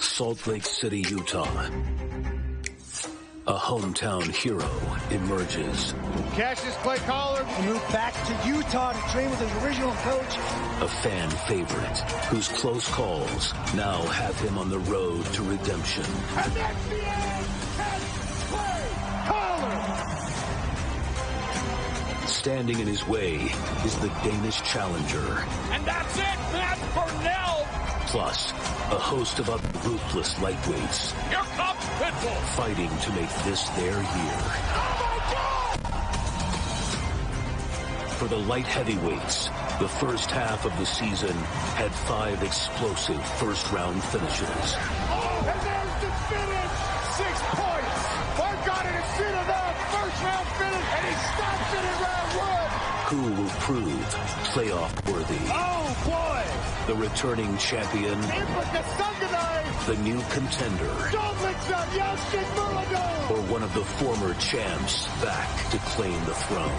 Salt Lake City, Utah. A hometown hero emerges. Cassius Clay Collard moved back to Utah to train with his original coach. A fan favorite whose close calls now have him on the road to redemption. And that's the end. Cassius Clay Collard. Standing in his way is the Danish challenger. And that's it, Matt Burnell. Plus, a host of other ruthless lightweights. Here comes Pitbull. Fighting to make this their year. Oh, my God! For the light heavyweights, the first half of the season had 5 explosive first-round finishes. Oh, and there's the finish. 6 points. Mark got it instead of the first-round finish, and he stops it in round 1. Who will prove playoff-worthy? Oh, boy. The returning champion, the new contender, or one of the former champs back to claim the throne.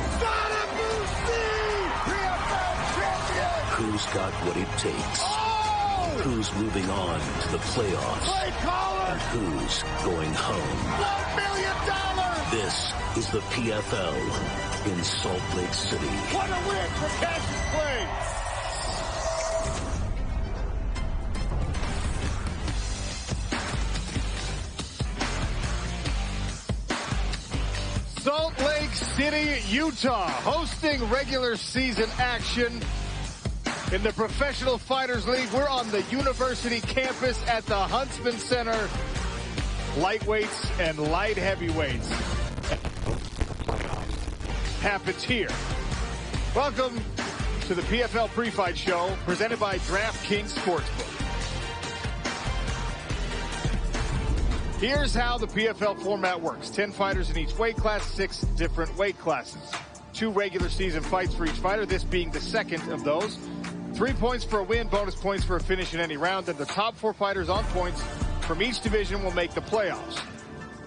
Who's got what it takes? Oh! Who's moving on to the playoffs? And who's going home? $1 million! This is the PFL in Salt Lake City. What a win for Cassius Clay! Salt Lake City, Utah, hosting regular season action in the Professional Fighters League. We're on the university campus at the Huntsman Center. Lightweights and light heavyweights happens here. Welcome to the PFL Pre-Fight Show, presented by DraftKings Sportsbook. Here's how the PFL format works. 10 fighters in each weight class, 6 different weight classes. 2 regular season fights for each fighter, this being the second of those. 3 points for a win, bonus points for a finish in any round, and the top 4 fighters on points from each division will make the playoffs.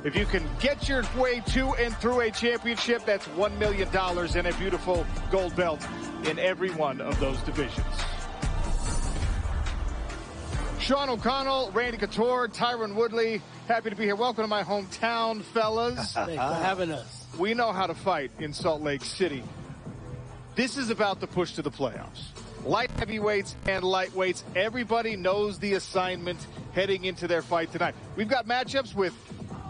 If you can get your way to and through a championship, that's $1 million and a beautiful gold belt in every one of those divisions. Sean O'Connell, Randy Couture, Tyron Woodley, happy to be here. Welcome to my hometown, fellas. Thanks for having us. We know how to fight in Salt Lake City. This is about the push to the playoffs. Light heavyweights and lightweights, everybody knows the assignment heading into their fight tonight. We've got matchups with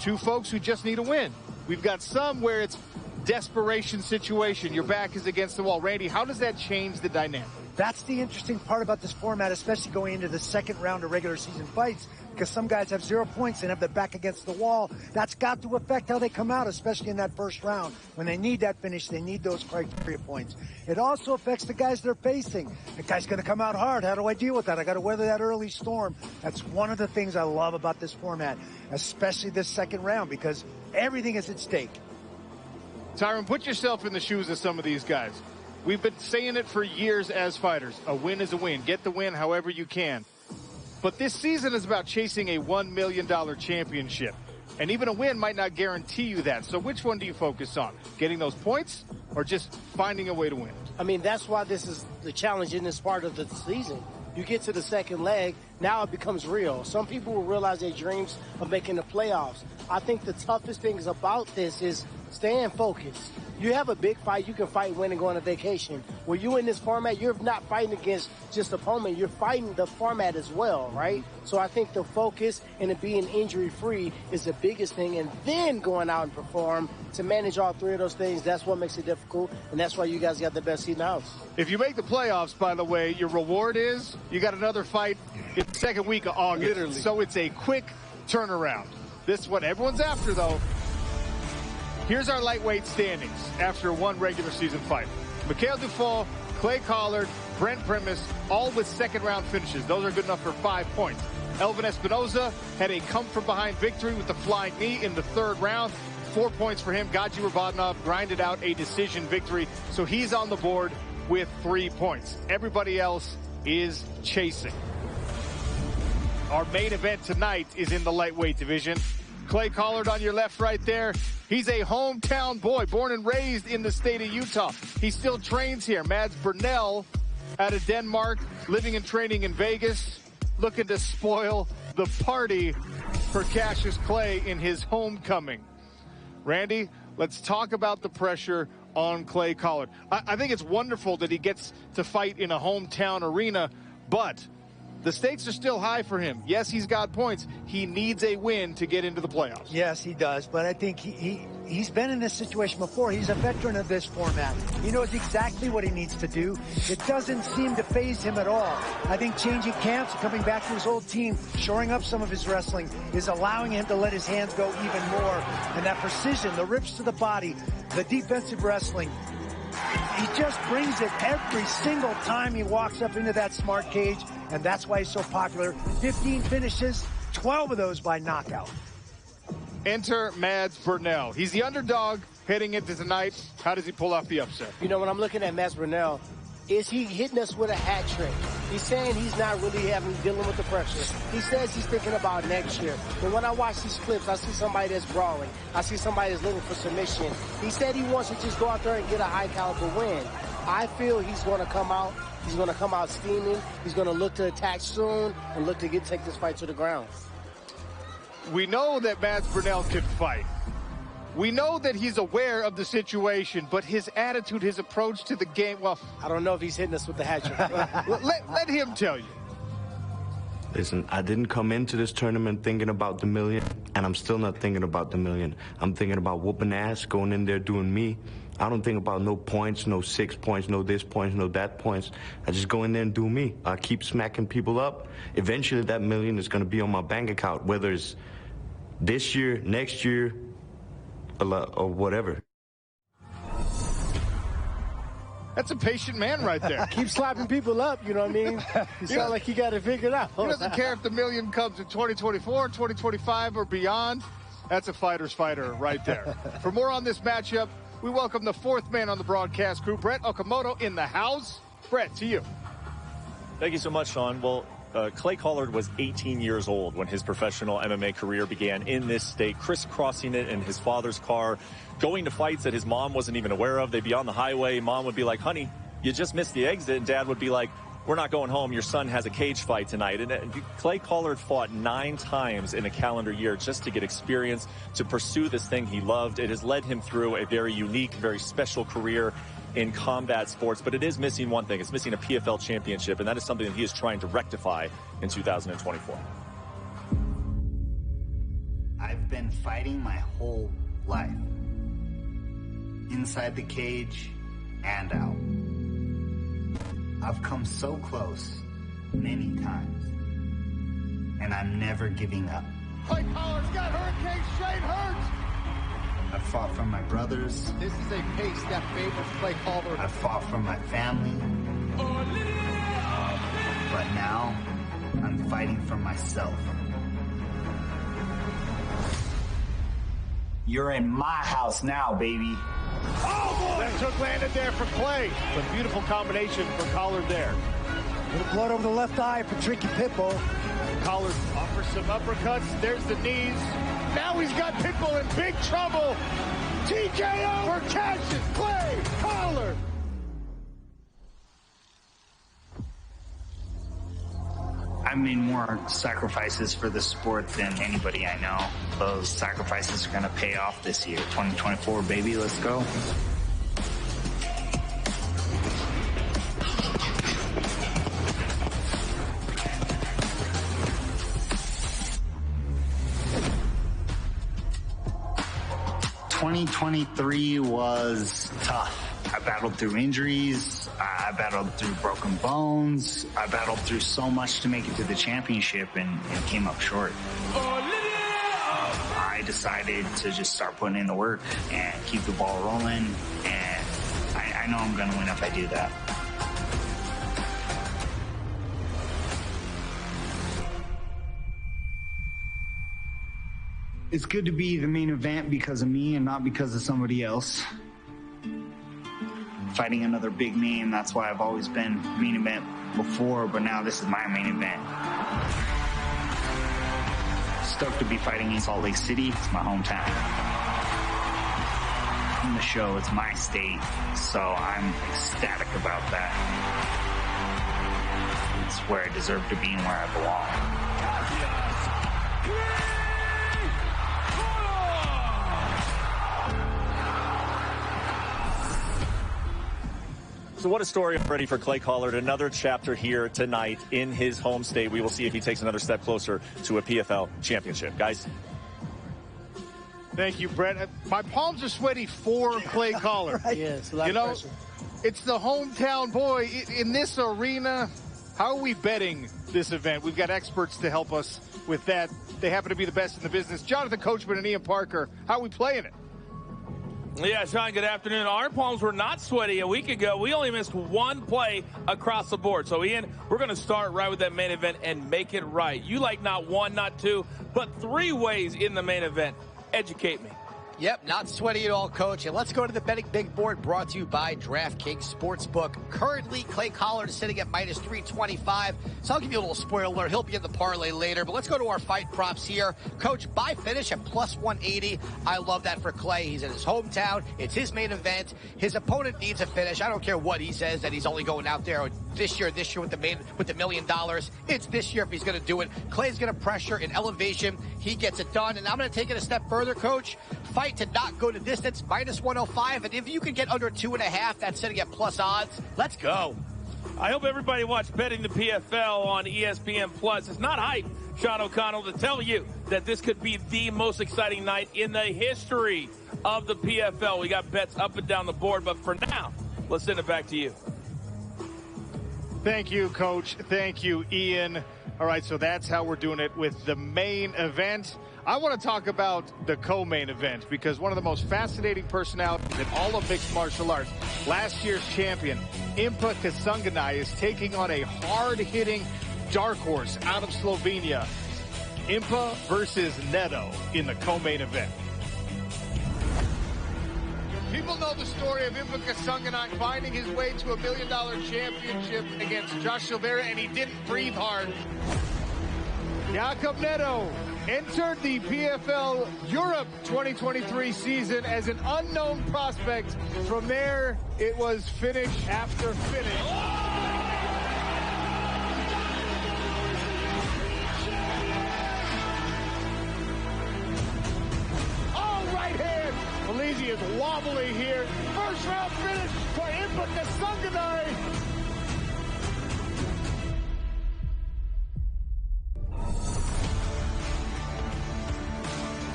2 folks who just need a win. We've got some where it's desperation situation. Your back is against the wall. Randy, how does that change the dynamic? That's the interesting part about this format, especially going into the second round of regular season fights, because some guys have 0 points and have their back against the wall. That's got to affect how they come out, especially in that first round. When they need that finish, they need those criteria points. It also affects the guys they're facing. The guy's going to come out hard. How do I deal with that? I got to weather that early storm. That's one of the things I love about this format, especially this second round, because everything is at stake. Tyron, put yourself in the shoes of some of these guys. We've been saying it for years as fighters. A win is a win. Get the win however you can. But this season is about chasing a $1 million championship. And even a win might not guarantee you that. So which one do you focus on? Getting those points or just finding a way to win? I mean, that's why this is the challenge in this part of the season. You get to the second leg, now it becomes real. Some people will realize their dreams of making the playoffs. I think the toughest things about this is staying focused. You have a big fight, you can fight, win, and go on a vacation. When you're in this format, you're not fighting against just opponent, you're fighting the format as well, right? So I think the focus and it being injury-free is the biggest thing, and then going out and perform to manage all 3 of those things, that's what makes it difficult, and that's why you guys got the best seat in the house. If you make the playoffs, by the way, your reward is you got another fight in the second week of August. Literally. So it's a quick turnaround. This is what everyone's after, though. Here's our lightweight standings after 1 regular season fight. Mikhail Dufal, Clay Collard, Brent Primus, all with second-round finishes. Those are good enough for 5 points. Elvin Espinoza had a come-from-behind victory with the flying knee in the 3rd round. 4 points for him. Gaji Rabadnov grinded out a decision victory, so he's on the board with 3 points. Everybody else is chasing. Our main event tonight is in the lightweight division. Clay Collard on your left right there. He's a hometown boy, born and raised in the state of Utah. He still trains here. Mads Burnell out of Denmark, living and training in Vegas, looking to spoil the party for Cassius Clay in his homecoming. Randy, let's talk about the pressure on Clay Collard. I think it's wonderful that he gets to fight in a hometown arena, but the stakes are still high for him. Yes, he's got points. He needs a win to get into the playoffs. Yes, he does. But I think he's been in this situation before. He's a veteran of this format. He knows exactly what he needs to do. It doesn't seem to faze him at all. I think changing camps, coming back to his old team, shoring up some of his wrestling is allowing him to let his hands go even more. And that precision, the rips to the body, the defensive wrestling, he just brings it every single time he walks up into that smart cage, and that's why he's so popular. 15 finishes, 12 of those by knockout. Enter Mads Burnell. He's the underdog heading into tonight. How does he pull off the upset? You know, when I'm looking at Mads Burnell, is he hitting us with a hat trick? He's saying he's not really dealing with the pressure. He says he's thinking about next year. But when I watch these clips, I see somebody that's brawling. I see somebody that's looking for submission. He said he wants to just go out there and get a high caliber win. I feel he's going to come out. He's going to come out steaming. He's going to look to attack soon and look to take this fight to the ground. We know that Mads Burnell can fight. We know that he's aware of the situation, but his attitude, his approach to the game, well, I don't know if he's hitting us with the hat trick. let him tell you. Listen, I didn't come into this tournament thinking about the million, and I'm still not thinking about the million. I'm thinking about whooping ass, going in there doing me. I don't think about no points, no 6 points, no this points, no that points. I just go in there and do me. I keep smacking people up. Eventually, that million is going to be on my bank account, whether it's this year, next year, or whatever. That's a patient man right there. Keep slapping people up, you know what I mean? You sound like you got it figured out. He doesn't care if the million comes in 2024, 2025, or beyond. That's a fighter's fighter right there. For more on this matchup, we welcome the fourth man on the broadcast crew, Brett Okamoto, in the house. Brett, to you. Thank you so much, Sean. Well, Clay Collard was 18 years old when his professional MMA career began in this state, crisscrossing it in his father's car, going to fights that his mom wasn't even aware of. They'd be on the highway. Mom would be like, honey, you just missed the exit. And Dad would be like, we're not going home. Your son has a cage fight tonight. And Clay Collard fought 9 times in a calendar year just to get experience, to pursue this thing he loved. It has led him through a very unique, very special career in combat sports, but it is missing one thing. It's missing a PFL championship, and that is something that he is trying to rectify in 2024. I've been fighting my whole life, inside the cage and out. I've come so close many times, and I'm never giving up. Clay Collard's got Hurricane Shane Hurts. I've fought for my brothers. This is a pace that favors Clay Collard. I've fought for my family. But now, I'm fighting for myself. You're in my house now, baby. Oh, boy! That hook landed there for Clay. A beautiful combination for Collard there. Little blood over the left eye for Tricky Pitbull. Collard offers some uppercuts. There's the knees. Now he's got Pitbull in big trouble. TKO for Cassius Clay Collard. I've made more sacrifices for the sport than anybody I know. Those sacrifices are going to pay off this year. 2024, baby, let's go. '23 was tough. I battled through injuries. I battled through broken bones. I battled through so much to make it to the championship and came up short. I decided to just start putting in the work and keep the ball rolling. And I know I'm going to win if I do that. It's good to be the main event because of me and not because of somebody else. Fighting another big name, that's why I've always been main event before, but now this is my main event. Stoked to be fighting in Salt Lake City. It's my hometown. In the show, it's my state, so I'm ecstatic about that. It's where I deserve to be and where I belong. So what a story already for Clay Collard. Another chapter here tonight in his home state. We will see if he takes another step closer to a PFL championship. Guys. Thank you, Brett. My palms are sweaty for Clay Collard. Right. Yes, a lot of pressure. It's the hometown boy in this arena. How are we betting this event? We've got experts to help us with that. They happen to be the best in the business. Jonathan Coachman and Ian Parker, how are we playing it? Yeah, Sean, good afternoon. Our palms were not sweaty a week ago. We only missed one play across the board. So, Ian, we're going to start right with that main event and make it right. You like not one, not two, but 3 ways in the main event. Educate me. Yep, not sweaty at all, Coach. And let's go to the betting big board brought to you by DraftKings Sportsbook. Currently, Clay Collard is sitting at minus 325. So I'll give you a little spoiler alert. He'll be in the parlay later. But let's go to our fight props here. Coach, buy finish at plus 180. I love that for Clay. He's in his hometown. It's his main event. His opponent needs a finish. I don't care what he says, that he's only going out there this year with the $1 million. It's this year if he's going to do it. Clay's going to pressure in elevation. He gets it done. And I'm going to take it a step further, Coach. Fight to not go to distance, minus 105. And if you can get under 2.5, that's sitting at plus odds. Let's go. I hope everybody watched Betting the PFL on ESPN Plus. It's not hype, Sean O'Connell, to tell you that this could be the most exciting night in the history of the PFL. We got bets up and down the board, but for now, let's send it back to you. Thank you, Coach. Thank you, Ian. All right, so that's how we're doing it with the main event. I want to talk about the co-main event because one of the most fascinating personalities in all of mixed martial arts, last year's champion, Impa Kasanganay, is taking on a hard-hitting dark horse out of Slovenia. Impa versus Neto in the co-main event. People know the story of Impa Kasanganay finding his way to $1 million championship against Josh Silveira, and he didn't breathe hard. Jacob Neto entered the PFL Europe 2023 season as an unknown prospect. From there, it was finish after finish. Oh, right hand. Malizi is wobbly here. First round finish for Impa Kasanganay.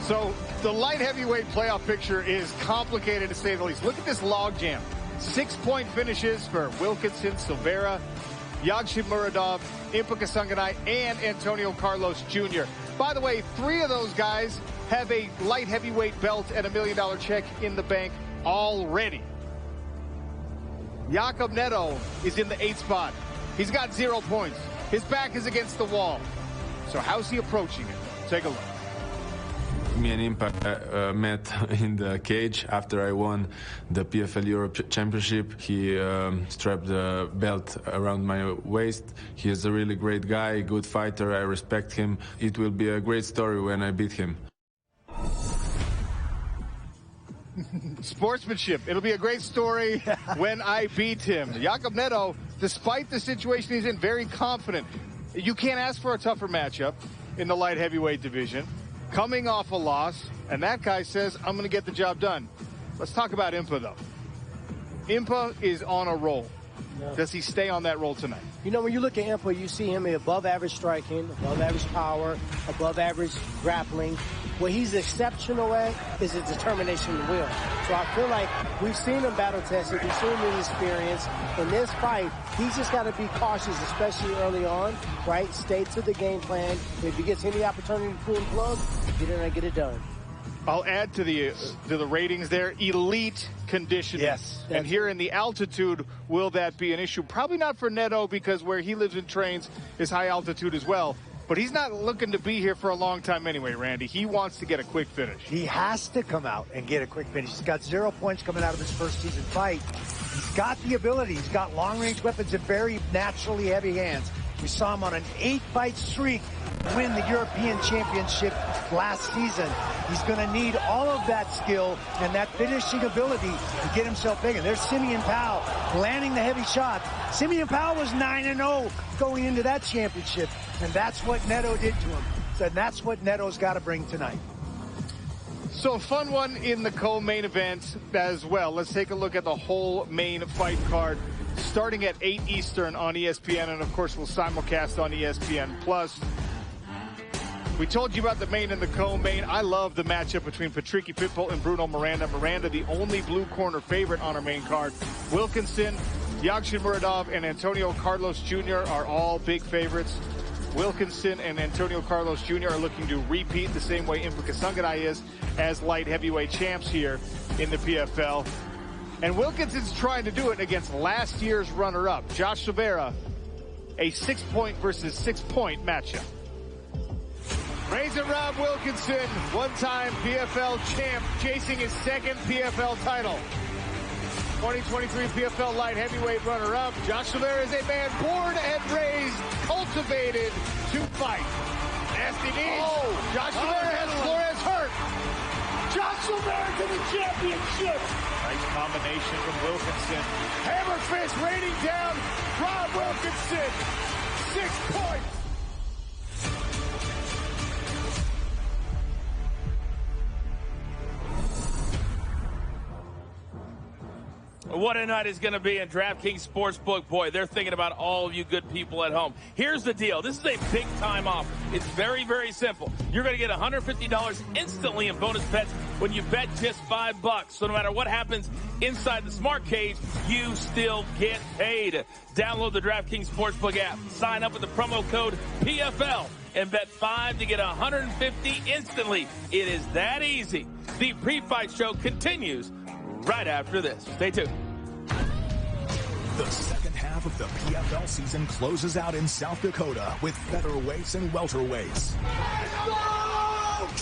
So the light heavyweight playoff picture is complicated to say the least. Look at this logjam. 6-point finishes for Wilkinson, Silveira, Yagshid Muradov, Impa Kasanganay, and Antonio Carlos Jr. By the way, 3 of those guys have a light heavyweight belt and $1 million check in the bank already. Jacob Neto is in the 8th spot. He's got 0 points. His back is against the wall. So how's he approaching it? Take a look. Me and Impa met in the cage after I won the PFL Europe Championship. He strapped the belt around my waist. He is a really great guy, good fighter. I respect him. It will be a great story when I beat him. Sportsmanship. It'll be a great story when I beat him. Jacob Neto, despite the situation he's in, very confident. You can't ask for a tougher matchup in the light heavyweight division. Coming off a loss, and that guy says, I'm going to get the job done. Let's talk about Impa, though. Impa is on a roll. Yeah. Does he stay on that roll tonight? You know, when you look at Impa, you see him above average striking, above average power, above average grappling. What he's exceptional at is his determination and will. So I feel like we've seen him battle tested, we've seen him experience. In this fight, he's just got to be cautious, especially early on, right? Stay to the game plan. If he gets any opportunity to pull the plug, get in and get it done. I'll add to the ratings there, elite conditioning. Yes. And here in the altitude, will that be an issue? Probably not for Neto because where he lives and trains is high altitude as well. But he's not looking to be here for a long time anyway, Randy. He wants to get a quick finish. He has to come out and get a quick finish. He's got 0 points coming out of his first season fight. He's got the ability. He's got long-range weapons and very naturally heavy hands. We saw him on an 8-fight streak win the European Championship last season. He's going to need all of that skill and that finishing ability to get himself bigger. There's Simeon Powell landing the heavy shots. Simeon Powell was 9-0 going into that championship, and that's what Neto did to him. So that's what Neto's got to bring tonight. So a fun one in the co-main event as well. Let's take a look at the whole main fight card. Starting at 8 Eastern on ESPN, and of course we'll simulcast on ESPN+. We told you about the main and the co-main. I love the matchup between Patricky Pitbull and Bruno Miranda. Miranda, the only blue corner favorite on our main card. Wilkinson, Yagshin Muradov, and Antonio Carlos Jr. are all big favorites. Wilkinson and Antonio Carlos Jr. are looking to repeat the same way Impa Kasanganay is as light heavyweight champs here in the PFL. And Wilkinson's trying to do it against last year's runner-up, Josh Silveira, a 6-point versus 6-point matchup. Razor Rob Wilkinson, one-time PFL champ, chasing his second PFL title. 2023 PFL light heavyweight runner-up. Josh Silveira is a man born and raised, cultivated to fight. Nasty knees. Oh, Josh Silveira has Flores hurt. Josh Silveira to the championship. Nice combination from Wilkinson. Hammer fist raining down Rob Wilkinson. 6 points. What a night is going to be in DraftKings Sportsbook. Boy, they're thinking about all of you good people at home. Here's the deal. This is a big-time offer. It's very, very simple. You're going to get $150 instantly in bonus bets when you bet just $5. So no matter what happens inside the smart cage, you still get paid. Download the DraftKings Sportsbook app. Sign up with the promo code PFL and bet $5 to get $150 instantly. It is that easy. The pre-fight show continues right after this. Stay tuned. The second half of the PFL season closes out in South Dakota with featherweights and welterweights.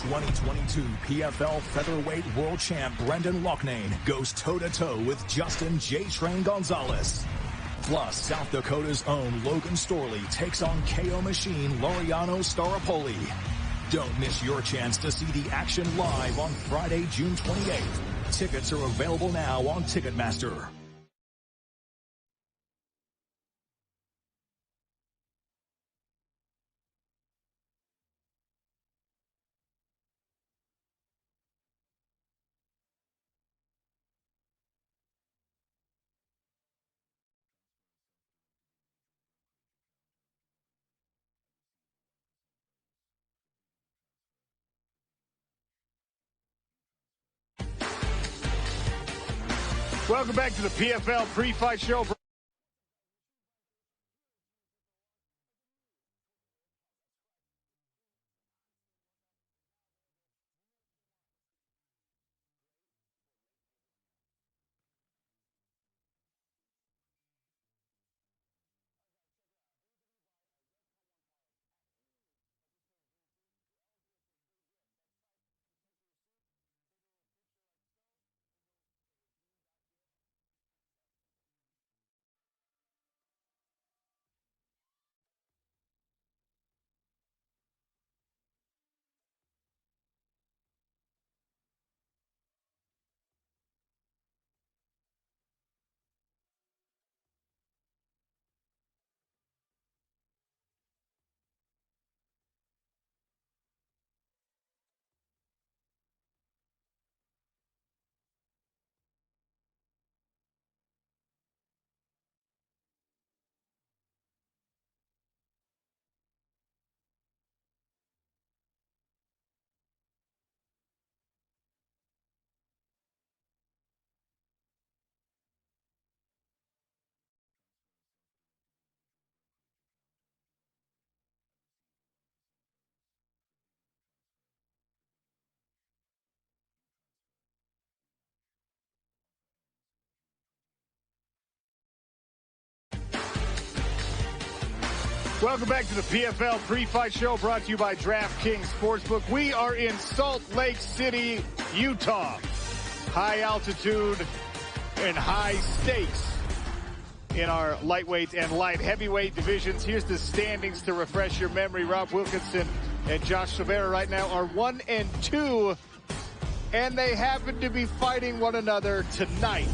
2022 PFL featherweight world champ Brendan Loughnane goes toe-to-toe with Justin J. Train Gonzalez. Plus, South Dakota's own Logan Storley takes on KO machine Laureano Staropoli. Don't miss your chance to see the action live on Friday, June 28th. Tickets are available now on Ticketmaster. Welcome back to the PFL pre-fight show. Welcome back to the PFL pre-fight show brought to you by DraftKings Sportsbook. We are in Salt Lake City, Utah. High altitude and high stakes in our lightweight and light heavyweight divisions. Here's the standings to refresh your memory. Rob Wilkinson and Josh Silveira right now are 1-2, and they happen to be fighting one another tonight.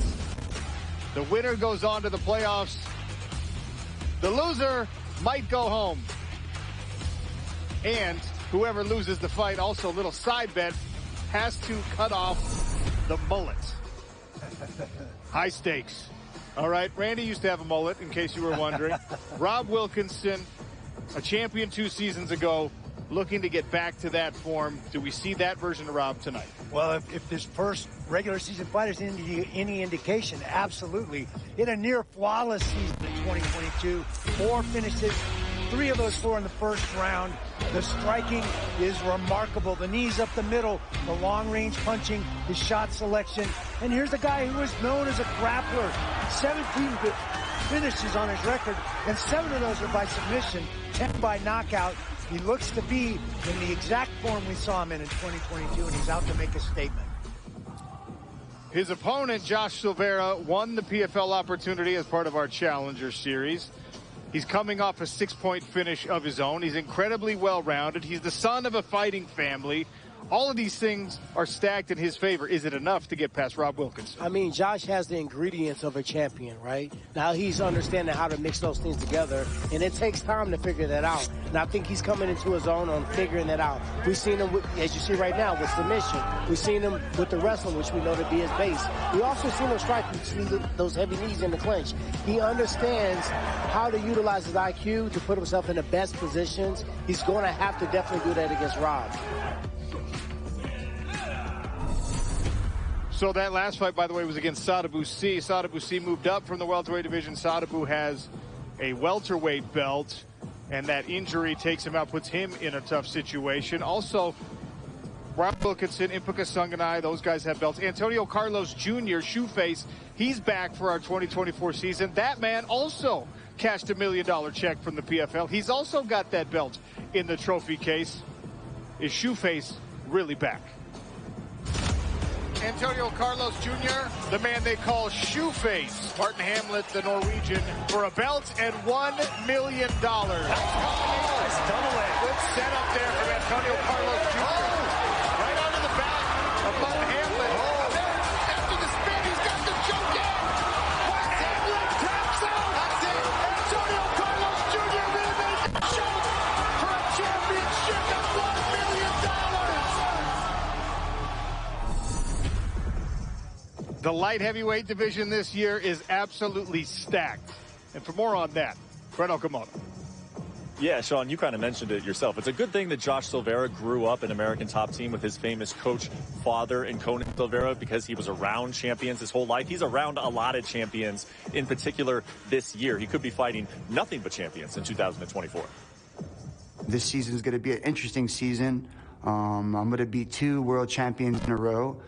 The winner goes on to the playoffs. The loser might go home. And whoever loses the fight, also a little side bet, has to cut off the mullet. High stakes. All right, Randy used to have a mullet, in case you were wondering. Rob Wilkinson, a champion 2 seasons ago, looking to get back to that form. Do we see that version of Rob tonight? Well, if this first regular season fight is any indication, absolutely. In a near flawless season in 2022, 4 finishes, 3 of those 4 in the first round. The striking is remarkable. The knees up the middle, the long-range punching, his shot selection. And here's a guy who is known as a grappler. 17 finishes on his record, and 7 of those are by submission, 10 by knockout. He looks to be in the exact form we saw him in 2022, and he's out to make a statement. His opponent, Josh Silveira, won the PFL opportunity as part of our Challenger Series. He's coming off a 6-point finish of his own. He's incredibly well-rounded. He's the son of a fighting family. All of these things are stacked in his favor. Is it enough to get past Rob Wilkinson? I mean, Josh has the ingredients of a champion, right? Now he's understanding how to mix those things together, and it takes time to figure that out. And I think he's coming into his own on figuring that out. We've seen him, as you see right now, with submission. We've seen him with the wrestling, which we know to be his base. We also seen him strike those heavy knees in the clinch. He understands how to utilize his IQ to put himself in the best positions. He's going to have to definitely do that against Rob. So that last fight, by the way, was against Sadibou C. Sadibou C moved up from the welterweight division. Sadibou has a welterweight belt, and that injury takes him out, puts him in a tough situation. Also, Rob Wilkinson, Impuka Sunganai, those guys have belts. Antonio Carlos Jr., Shoeface, he's back for our 2024 season. That man also cashed $1 million check from the PFL. He's also got that belt in the trophy case. Is Shoeface really back? Antonio Carlos Jr., the man they call Shoeface. Martin Hamlet, the Norwegian, for a belt and $1 million. Nice combination. Double A. Good setup there from Antonio Carlos Jr. Right onto the back of Martin Hamlet. And then after the spin, he's got the choke in. Martin Hamlet taps out. That's it. Antonio Carlos Jr. really made the choke for a championship of $1 million. The light heavyweight division this year is absolutely stacked. And for more on that, Brett Okamoto. Yeah, Sean, you kind of mentioned it yourself. It's a good thing that Josh Silveira grew up an American top team with his famous coach father in Conan Silveira, because he was around champions his whole life. He's around a lot of champions, in particular this year. He could be fighting nothing but champions in 2024. This season is going to be an interesting season. I'm going to beat 2 world champions in a row.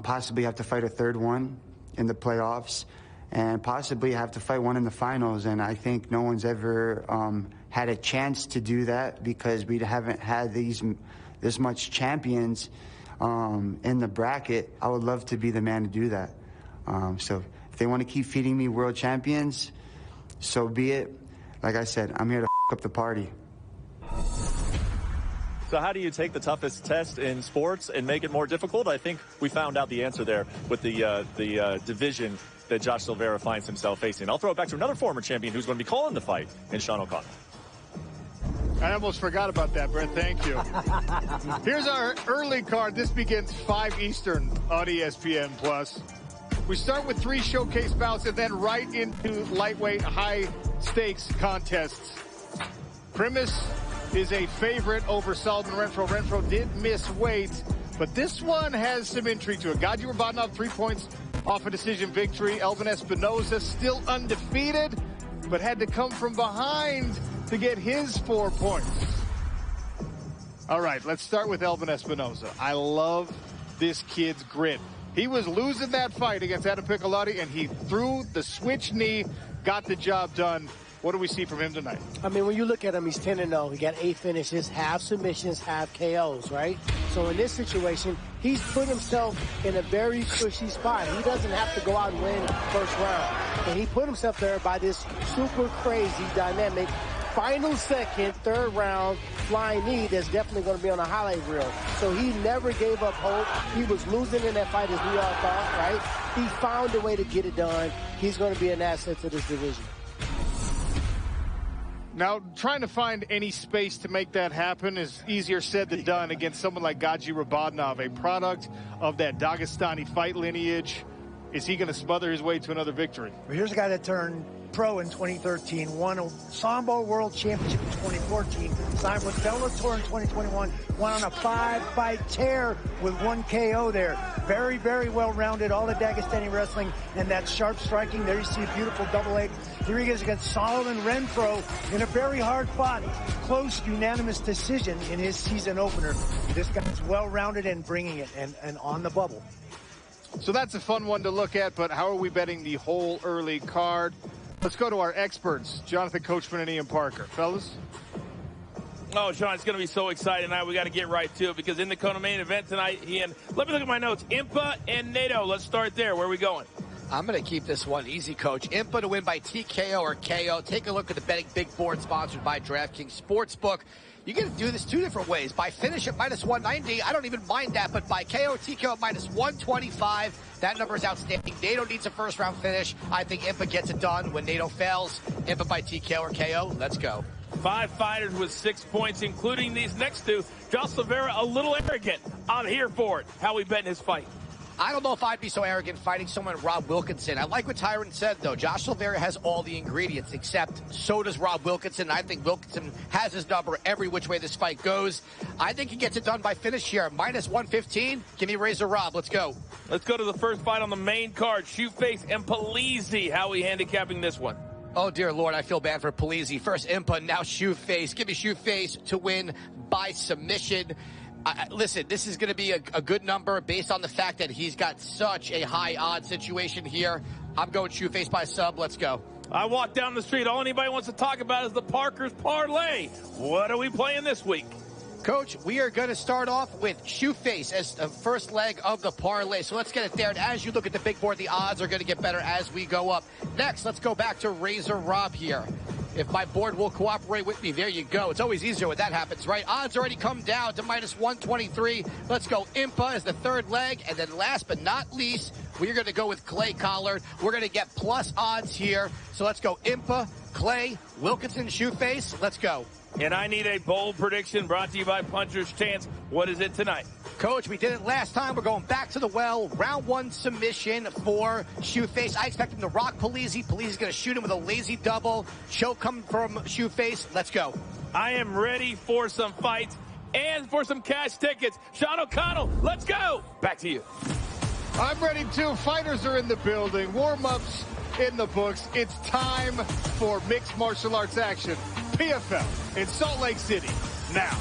Possibly have to fight a 3rd one in the playoffs, and possibly have to fight one in the finals. And I think no one's ever had a chance to do that, because we haven't had this much champions in the bracket. I would love to be the man to do that. So if they want to keep feeding me world champions, so be it. Like I said, I'm here to up the party. So how do you take the toughest test in sports and make it more difficult? I think we found out the answer there with the division that Josh Silveira finds himself facing. I'll throw it back to another former champion who's going to be calling the fight, in Sean O'Connor. I almost forgot about that, Brett. Thank you. Here's our early card. This begins 5 Eastern on ESPN+. We start with 3 showcase bouts and then right into lightweight high-stakes contests. Primus is a favorite over Solomon Renfro. Renfro did miss weight, but this one has some intrigue to it. Gadi Rabanov, 3 points off a decision victory. Elvin Espinoza still undefeated, but had to come from behind to get his 4 points. All right, let's start with Elvin Espinoza. I love this kid's grit. He was losing that fight against Adam Piccolotti, and he threw the switch knee, got the job done. What do we see from him tonight? I mean, when you look at him, he's 10-0. He got 8 finishes, half submissions, half KOs, right? So in this situation, he's put himself in a very cushy spot. He doesn't have to go out and win first round. And he put himself there by this super crazy, dynamic, final second, third round flying knee that's definitely going to be on a highlight reel. So he never gave up hope. He was losing in that fight, as we all thought, right? He found a way to get it done. He's going to be an asset to this division. Now, trying to find any space to make that happen is easier said than done against someone like Gaji Rabadnov, a product of that Dagestani fight lineage. Is he going to smother his way to another victory? Well, here's a guy that turned pro in 2013, won a Sambo World Championship in 2014, signed with Bellator in 2021, went on a 5-fight tear with 1 KO there. Very, very well-rounded, all the Dagestani wrestling and that sharp striking. There you see a beautiful double leg. Here he is against Solomon Renfro in a very hard-fought, close, unanimous decision in his season opener. This guy's well-rounded and bringing it and on the bubble. So that's a fun one to look at, but how are we betting the whole early card? Let's go to our experts, Jonathan Coachman and Ian Parker. Fellas? Oh, Sean, it's going to be so exciting tonight. We got to get right to it because in the Kona main event tonight, Ian, let me look at my notes. Impa and NATO. Let's start there. Where are we going? I'm going to keep this one easy, Coach. Impa to win by TKO or KO. Take a look at the betting big board sponsored by DraftKings Sportsbook. You get to do this 2 different ways. By finish at minus 190, I don't even mind that, but by KO, TKO at minus 125, that number is outstanding. NATO needs a first-round finish. I think Impa gets it done. When NATO fails, Impa by TKO or KO, let's go. 5 fighters with 6 points, including these next 2. Josh Silveira, a little arrogant. I'm here for it. How we betting his fight? I don't know if I'd be so arrogant fighting someone Rob Wilkinson. I like what Tyron said, though. Josh Silveira has all the ingredients, except so does Rob Wilkinson. I think Wilkinson has his number every which way this fight goes. I think he gets it done by finish here. Minus 115. Give me Razor Rob. Let's go. Let's go to the first fight on the main card. Shoeface and Polizzi. How are we handicapping this one? Oh, dear Lord, I feel bad for Polizzi. First Impa, now Shoeface. Give me Shoeface to win by submission. Listen, this is going to be a good number based on the fact that he's got such a high odd situation here. I'm going Shoeface by sub. Let's go. I walk down the street. All anybody wants to talk about is the Parker's Parlay. What are we playing this week? Coach, we are going to start off with Shoeface as the first leg of the parlay. So let's get it there. And as you look at the big board, the odds are going to get better as we go up. Next, let's go back to Razor Rob here. If my board will cooperate with me, there you go. It's always easier when that happens, right? Odds already come down to minus 123. Let's go Impa as the third leg. And then last but not least, we're going to go with Clay Collard. We're going to get plus odds here. So let's go Impa, Clay, Wilkinson, Shoeface. Let's go. And I need a bold prediction brought to you by Puncher's Chance. What is it tonight? Coach, we did it last time. We're going back to the well. Round 1 submission for Shoeface. I expect him to rock Polizzi. Polizzi's going to shoot him with a lazy double. Choke coming from Shoeface. Let's go. I am ready for some fights and for some cash tickets. Sean O'Connell, let's go. Back to you. I'm ready too. Fighters are in the building. Warm-ups in the books. It's time for mixed martial arts action. PFL in Salt Lake City now.